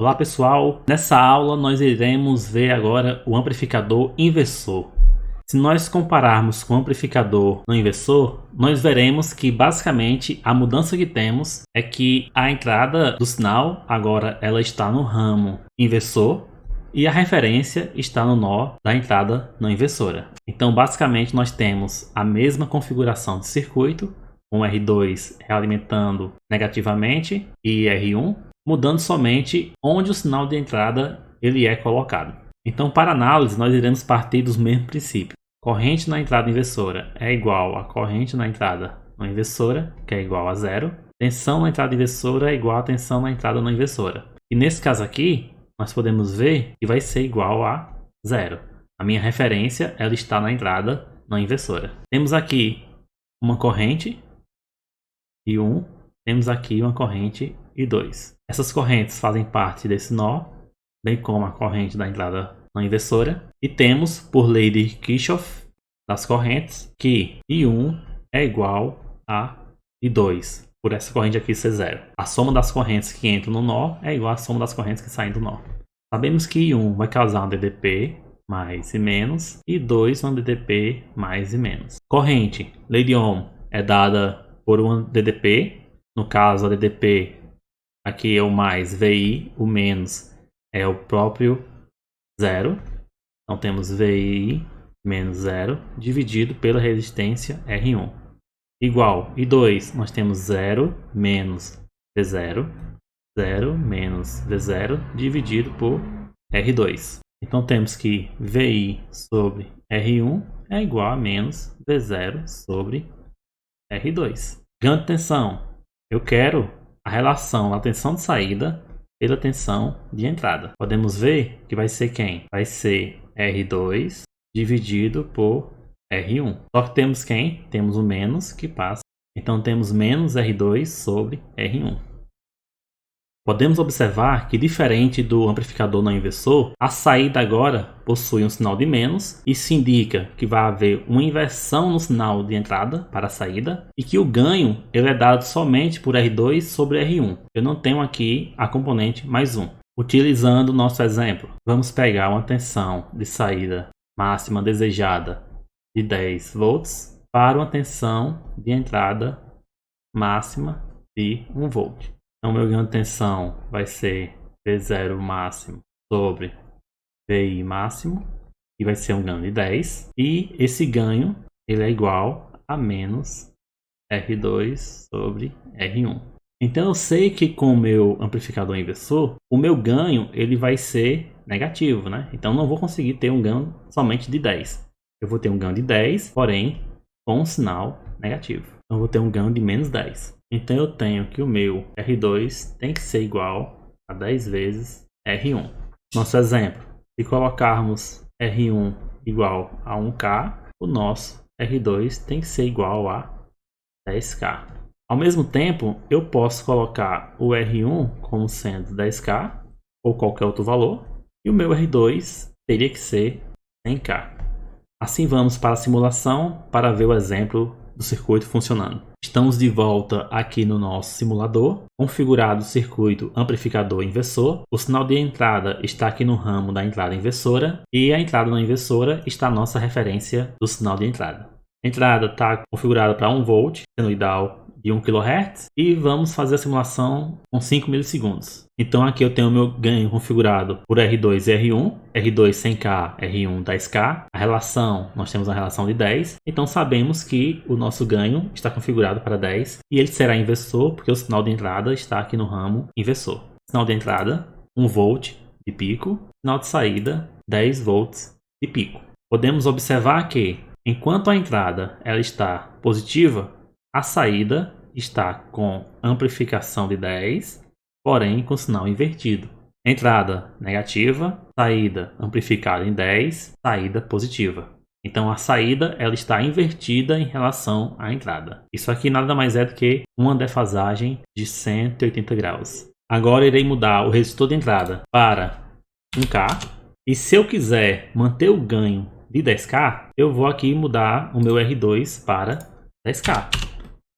Olá pessoal, nessa aula nós iremos ver agora o amplificador inversor. Se nós compararmos com o amplificador no inversor, nós veremos que basicamente a mudança que temos é que a entrada do sinal agora ela está no ramo inversor e a referência está no nó da entrada não inversora. Então basicamente nós temos a mesma configuração de circuito, com R2 realimentando negativamente e R1, mudando somente onde o sinal de entrada ele é colocado. Então, para análise, nós iremos partir dos mesmos princípios. Corrente na entrada inversora é igual a corrente na entrada não inversora, que é igual a zero. Tensão na entrada inversora é igual a tensão na entrada não inversora. E nesse caso aqui, nós podemos ver que vai ser igual a zero. A minha referência ela está na entrada não inversora. Temos aqui uma corrente I1, temos aqui uma corrente I2. Essas correntes fazem parte desse nó, bem como a corrente da entrada não inversora. E temos, por lei de Kirchhoff das correntes, que I1 é igual a I2, por essa corrente aqui ser zero. A soma das correntes que entram no nó é igual à soma das correntes que saem do nó. Sabemos que I1 vai causar um DDP mais e menos, e I2 um DDP mais e menos. Corrente, lei de Ohm, é dada por um DDP, no caso a DDP aqui é o mais VI, o menos é o próprio zero. Então temos VI menos zero dividido pela resistência R1. Igual I2, nós temos 0 menos V0, 0 menos V0 dividido por R2. Então temos que VI sobre R1 é igual a menos V0 sobre R2. Ganho de tensão. Eu quero a relação da tensão de saída pela tensão de entrada. Podemos ver que vai ser quem? Vai ser R2 dividido por R1. Só que temos quem? Temos o menos que passa. Então temos menos R2 sobre R1. Podemos observar que, diferente do amplificador não inversor, a saída agora possui um sinal de menos. Isso indica que vai haver uma inversão no sinal de entrada para a saída e que o ganho ele é dado somente por R2 sobre R1. Eu não tenho aqui a componente mais 1. Utilizando o nosso exemplo, vamos pegar uma tensão de saída máxima desejada de 10 volts para uma tensão de entrada máxima de 1 volt. Então, meu ganho de tensão vai ser V0 máximo sobre VI máximo, e vai ser um ganho de 10. E esse ganho ele é igual a menos R2 sobre R1. Então, eu sei que com o meu amplificador inversor, o meu ganho ele vai ser negativo, né? Então, não vou conseguir ter um ganho somente de 10. Eu vou ter um ganho de 10, porém, com um sinal negativo. Então, eu vou ter um ganho de menos 10. Então eu tenho que o meu R2 tem que ser igual a 10 vezes R1. Nosso exemplo, se colocarmos R1 igual a 1K, o nosso R2 tem que ser igual a 10K. Ao mesmo tempo, eu posso colocar o R1 como sendo 10K ou qualquer outro valor, e o meu R2 teria que ser 100K. Assim vamos para a simulação para ver o exemplo do circuito funcionando. Estamos de volta aqui no nosso simulador, configurado o circuito amplificador inversor. O sinal de entrada está aqui no ramo da entrada inversora e a entrada não inversora está a nossa referência do sinal de entrada. A entrada está configurada para 1 volt, senoidal de 1 kHz, e vamos fazer a simulação com 5 milissegundos. Então aqui eu tenho o meu ganho configurado por R2 e R1, R2 100K, R1 10K. A relação, nós temos a relação de 10, então sabemos que o nosso ganho está configurado para 10 e ele será inversor porque o sinal de entrada está aqui no ramo inversor. Sinal de entrada 1 volt de pico, sinal de saída 10 volts de pico. Podemos observar que enquanto a entrada ela está positiva, a saída está com amplificação de 10, porém com sinal invertido. Entrada negativa, saída amplificada em 10, saída positiva. Então a saída ela está invertida em relação à entrada. Isso aqui nada mais é do que uma defasagem de 180 graus. Agora irei mudar o resistor de entrada para 1K. E se eu quiser manter o ganho de 10K, eu vou aqui mudar o meu R2 para 10K.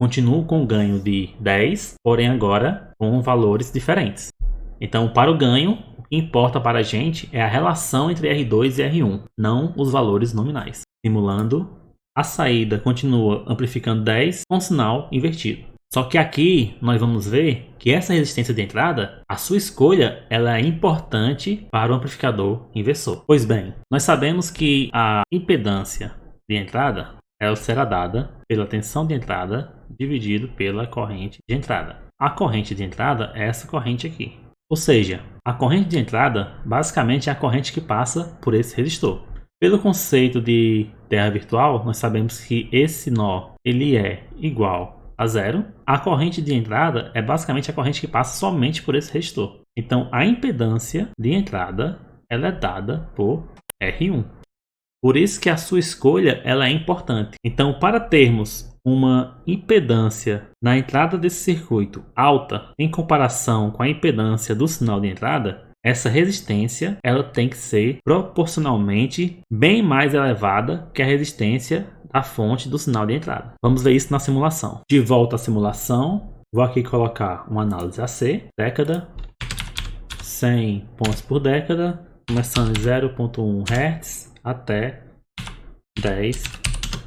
Continuo com ganho de 10, porém agora com valores diferentes. Então, para o ganho, o que importa para a gente é a relação entre R2 e R1, não os valores nominais. Simulando, a saída continua amplificando 10 com sinal invertido. Só que aqui nós vamos ver que essa resistência de entrada, a sua escolha, ela é importante para o amplificador inversor. Pois bem, nós sabemos que a impedância de entrada ela será dada pela tensão de entrada dividido pela corrente de entrada. A corrente de entrada é essa corrente aqui. Ou seja, a corrente de entrada basicamente é a corrente que passa por esse resistor. Pelo conceito de terra virtual, nós sabemos que esse nó ele é igual a zero. A corrente de entrada é basicamente a corrente que passa somente por esse resistor. Então, a impedância de entrada ela é dada por R1. Por isso que a sua escolha ela é importante. Então, para termos uma impedância na entrada desse circuito alta em comparação com a impedância do sinal de entrada, essa resistência ela tem que ser proporcionalmente bem mais elevada que a resistência da fonte do sinal de entrada. Vamos ver isso na simulação. De volta à simulação, vou aqui colocar uma análise AC, década, 100 pontos por década, começando em 0.1 Hz até 10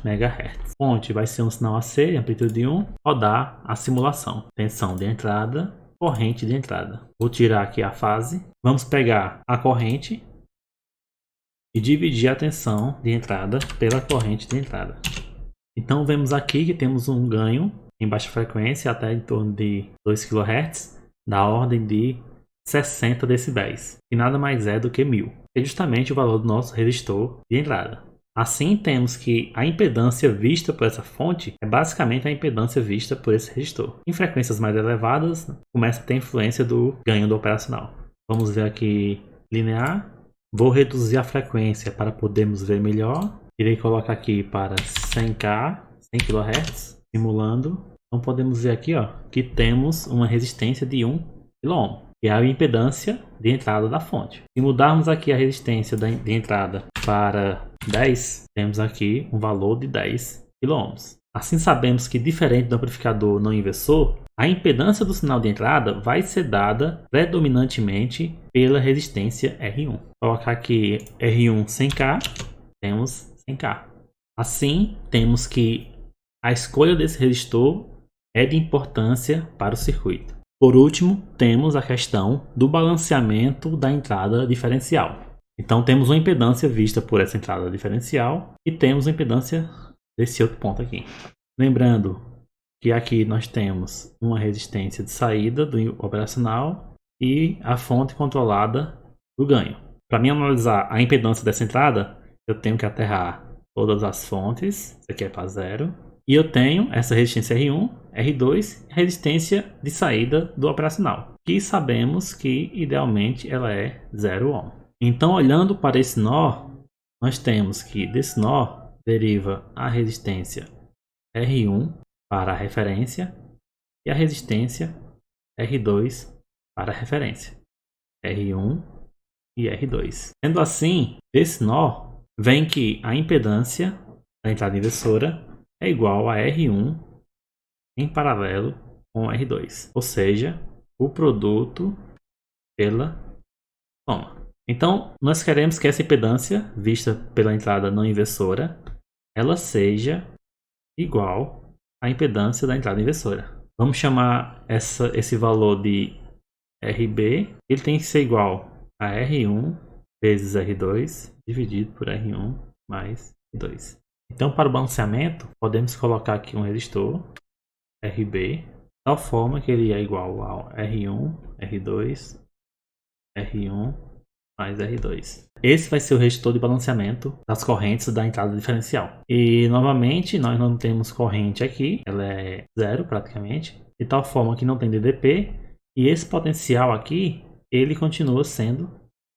MHz. Fonte vai ser um sinal AC, amplitude 1, rodar a simulação. Tensão de entrada, corrente de entrada. Vou tirar aqui a fase. Vamos pegar a corrente e dividir a tensão de entrada pela corrente de entrada. Então vemos aqui que temos um ganho em baixa frequência até em torno de 2 kHz, da ordem de 60 decibéis, que nada mais é do que 1000, que é justamente o valor do nosso resistor de entrada. Assim, temos que a impedância vista por essa fonte é basicamente a impedância vista por esse resistor. Em frequências mais elevadas, começa a ter influência do ganho do operacional. Vamos ver aqui linear. Vou reduzir a frequência para podermos ver melhor. Irei colocar aqui para 100K, 100 kHz, simulando. Então podemos ver aqui que temos uma resistência de 1 kΩ, que é a impedância de entrada da fonte. Se mudarmos aqui a resistência de entrada para 10, temos aqui um valor de 10 kΩ. Assim sabemos que, diferente do amplificador não inversor, a impedância do sinal de entrada vai ser dada predominantemente pela resistência R1. Vou colocar aqui R1 100K, temos 100K. Assim, temos que a escolha desse resistor é de importância para o circuito. Por último, temos a questão do balanceamento da entrada diferencial. Então, temos uma impedância vista por essa entrada diferencial e temos a impedância desse outro ponto aqui. Lembrando que aqui nós temos uma resistência de saída do operacional e a fonte controlada do ganho. Para mim analisar a impedância dessa entrada, eu tenho que aterrar todas as fontes. Isso aqui é para zero. E eu tenho essa resistência R1, R2 e a resistência de saída do operacional, que sabemos que idealmente ela é 0 ohm. Então, olhando para esse nó, nós temos que desse nó deriva a resistência R1 para a referência e a resistência R2 para a referência. R1 e R2. Sendo assim, desse nó vem que a impedância da entrada inversora é igual a R1 em paralelo com R2, ou seja, o produto pela soma. Então, nós queremos que essa impedância vista pela entrada não inversora, ela seja igual à impedância da entrada inversora. Vamos chamar esse valor de RB, ele tem que ser igual a R1 vezes R2 dividido por R1 mais R2. Então, para o balanceamento, podemos colocar aqui um resistor RB, de tal forma que ele é igual a R1, R2, R1 mais R2. Esse vai ser o resistor de balanceamento das correntes da entrada diferencial. E, novamente, nós não temos corrente aqui, ela é zero praticamente, de tal forma que não tem DDP, e esse potencial aqui, ele continua sendo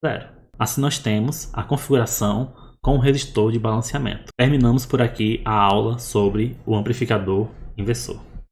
zero. Assim, nós temos a configuração com o resistor de balanceamento. Terminamos por aqui a aula sobre o amplificador inversor.